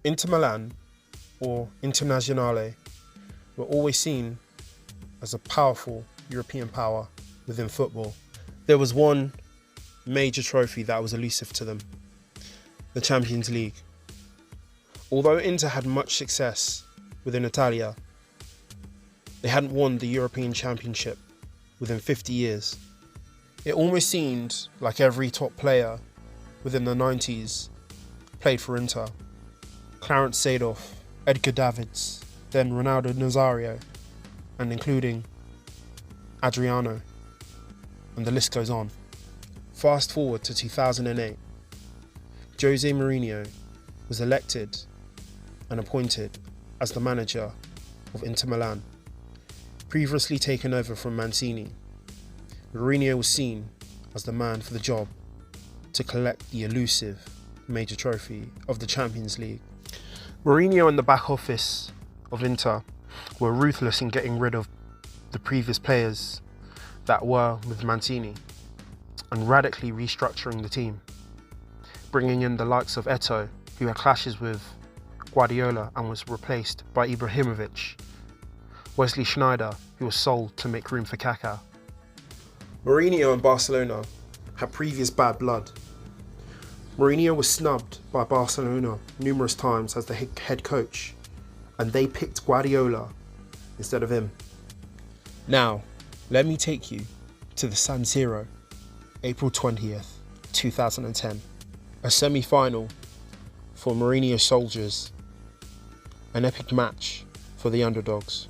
Inter Milan, or Internazionale, were always seen as a powerful European power within football. There was one major trophy that was elusive to them: the Champions League. Although Inter had much success within Italia, they hadn't won the European Championship within 50 years. It almost seemed like every top player within the 90s played for Inter. Clarence Seedorf, Edgar Davids, then Ronaldo Nazario, and including Adriano, and the list goes on. Fast forward to 2008, Josè Mourinho was elected and appointed as the manager of Inter Milan, previously taken over from Mancini. Mourinho was seen as the man for the job to collect the elusive major trophy of the Champions League. Mourinho and the back office of Inter were ruthless in getting rid of the previous players that were with Mancini and radically restructuring the team, bringing in the likes of Eto'o, who had clashes with Guardiola and was replaced by Ibrahimovic, Wesley Sneijder, who was sold to make room for Kaká. Mourinho and Barcelona had previous bad blood. Mourinho was snubbed by Barcelona numerous times as the head coach, and they picked Guardiola instead of him. Now, let me take you to the San Siro, April 20th, 2010. A semi-final for Mourinho soldiers, an epic match for the underdogs.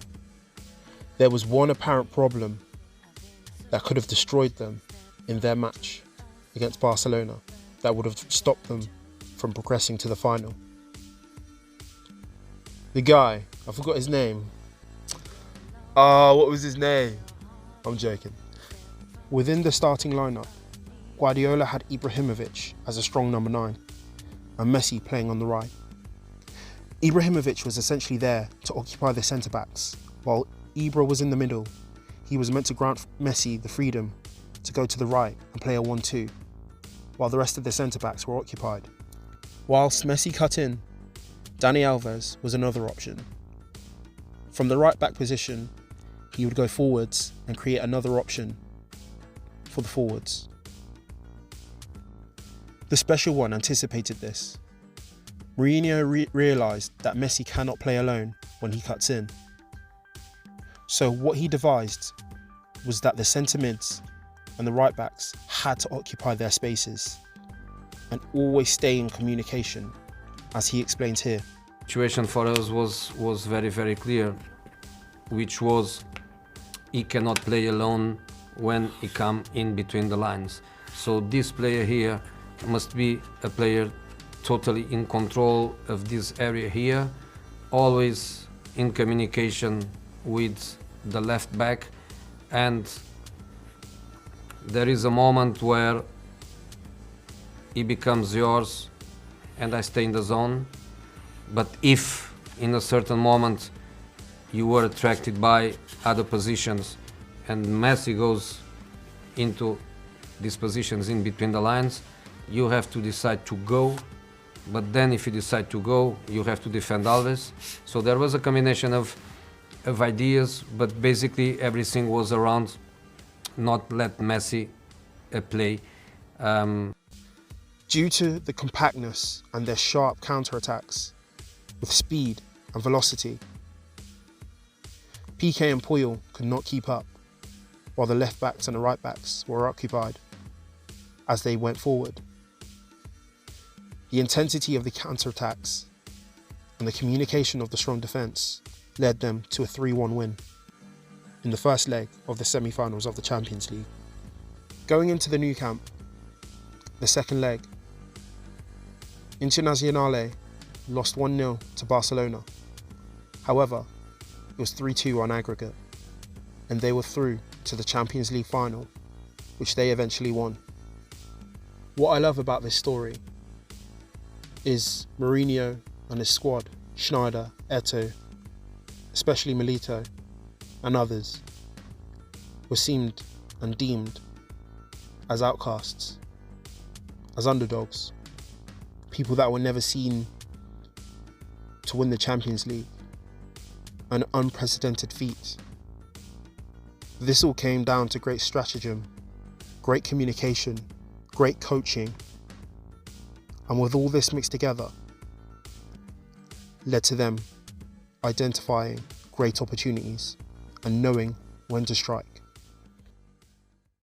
There was one apparent problem that could have destroyed them in their match against Barcelona, that would have stopped them from progressing to the final. The guy, I forgot his name. What was his name? I'm joking. Within the starting lineup, Guardiola had Ibrahimovic as a strong number 9 and Messi playing on the right. Ibrahimovic was essentially there to occupy the centre-backs, while Ibra was in the middle. He was meant to grant Messi the freedom to go to the right and play a 1-2, while the rest of the centre-backs were occupied. Whilst Messi cut in, Dani Alves was another option. From the right-back position, he would go forwards and create another option for the forwards. The special one anticipated this. Mourinho realised that Messi cannot play alone when he cuts in. So what he devised was that the centre mids and the right backs had to occupy their spaces and always stay in communication, as he explains here. Situation for us was very, very clear, which was he cannot play alone when he come in between the lines. So this player here must be a player totally in control of this area here, always in communication with the left back, and there is a moment where he becomes yours and I stay in the zone. But if in a certain moment you were attracted by other positions and Messi goes into these positions in between the lines, you have to decide to go. But then if you decide to go, you have to defend Alves. So there was a combination of ideas, but basically everything was around not let Messi play. Due to the compactness and their sharp counter-attacks with speed and velocity, Piqué and Puyol could not keep up, while the left backs and the right backs were occupied as they went forward. The intensity of the counter-attacks and the communication of the strong defence led them to a 3-1 win in the first leg of the semi-finals of the Champions League. Going into the new camp, the second leg, Internazionale lost 1-0 to Barcelona. However, it was 3-2 on aggregate, and they were through to the Champions League final, which they eventually won. What I love about this story is Mourinho and his squad, Sneijder, Eto'o, especially Milito and others, were seen and deemed as outcasts, as underdogs, people that were never seen to win the Champions League, an unprecedented feat. This all came down to great stratagem, great communication, great coaching, and with all this mixed together, led to them identifying great opportunities and knowing when to strike.